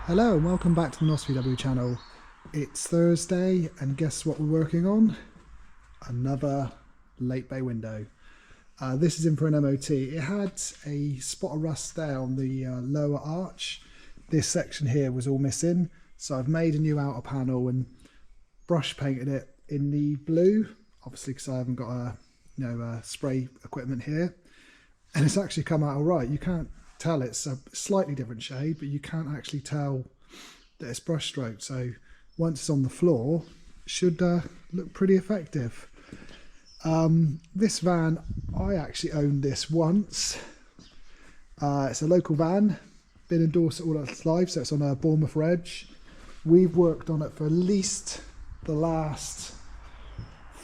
Hello and welcome back to the NOSVW channel. It's Thursday and guess what we're working on? Another late bay window. This is in for an MOT. It had a spot of rust there on the lower arch. This section here was all missing, so I've made a new outer panel and brush painted it in the blue, obviously because I haven't got spray equipment here, and it's actually come out all right. You can't tell it's a slightly different shade, but you can't actually tell that it's brush stroked. So once it's on the floor, it should look pretty effective. This van, I actually owned this once. It's a local van, been in Dorset all its life, so it's on a Bournemouth Reg. We've worked on it for at least the last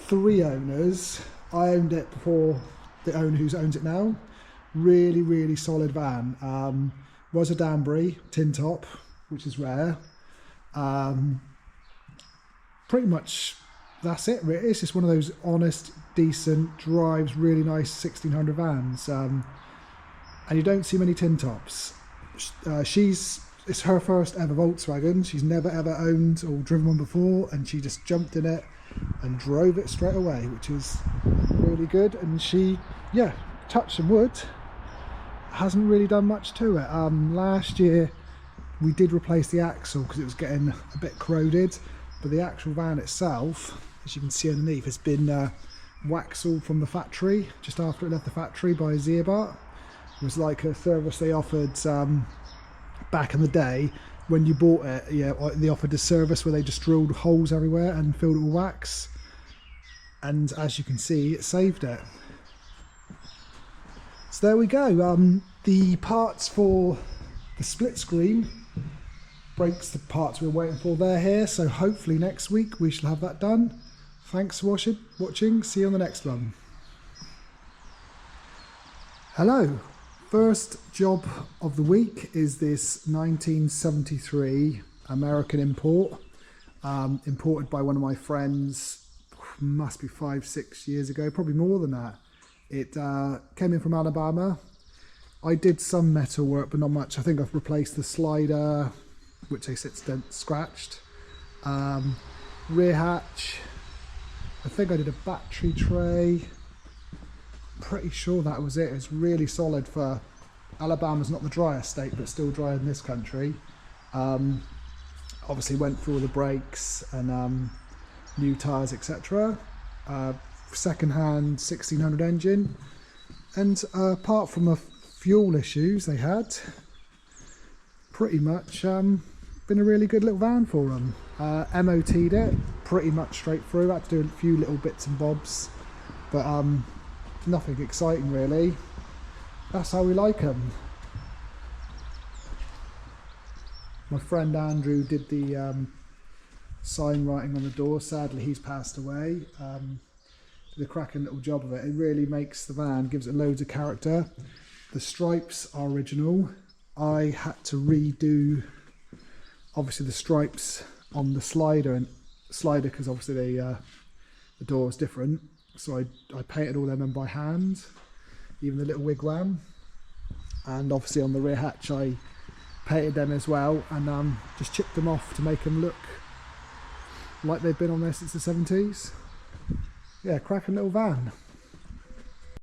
3 owners. I owned it before the owner who owns it now. Really solid van. Was a Danbury tin top, which is rare. Pretty much that's it really. It's just one of those honest, decent, drives really nice 1600 vans, and you don't see many tin tops. It's her first ever Volkswagen. She's never ever owned or driven one before, and she just jumped in it and drove it straight away, which is really good. And she, touch some wood, hasn't really done much to it. Last year we did replace the axle because it was getting a bit corroded, but the actual van itself, as you can see underneath, has been waxed from the factory just after it left the factory by Zeobart. It was like a service they offered back in the day when you bought it. They offered a service where they just drilled holes everywhere and filled it with wax, and as you can see, it saved it. So there we go. The parts for the split screen brakes, the parts we're waiting for, they're here, so hopefully next week we shall have that done. Thanks for watching. See you on the next one. Hello. First job of the week is this 1973 American import, imported by one of my friends, must be 5-6 years ago, probably more than that. It came in from Alabama. I did some metal work, but not much. I think I've replaced the slider, which they said scratched. Rear hatch. I think I did a battery tray. Pretty sure that was it. It's really solid for Alabama's not the driest state, but still dry in this country. Obviously went through all the brakes and new tyres, etc. Second-hand 1600 engine, and apart from the fuel issues they had, pretty much been a really good little van for them. MOT'd it pretty much straight through. Had to do a few little bits and bobs, but nothing exciting really. That's how we like them. My friend Andrew did the sign writing on the door. Sadly he's passed away. Did a cracking little job of it. It really makes the van, gives it loads of character. The stripes are original. I had to redo obviously the stripes on the slider because obviously the door is different, so I painted all them in by hand, even the little wigwam, and obviously on the rear hatch I painted them as well, and just chipped them off to make them look like they've been on there since the 70s. Yeah, cracking little van.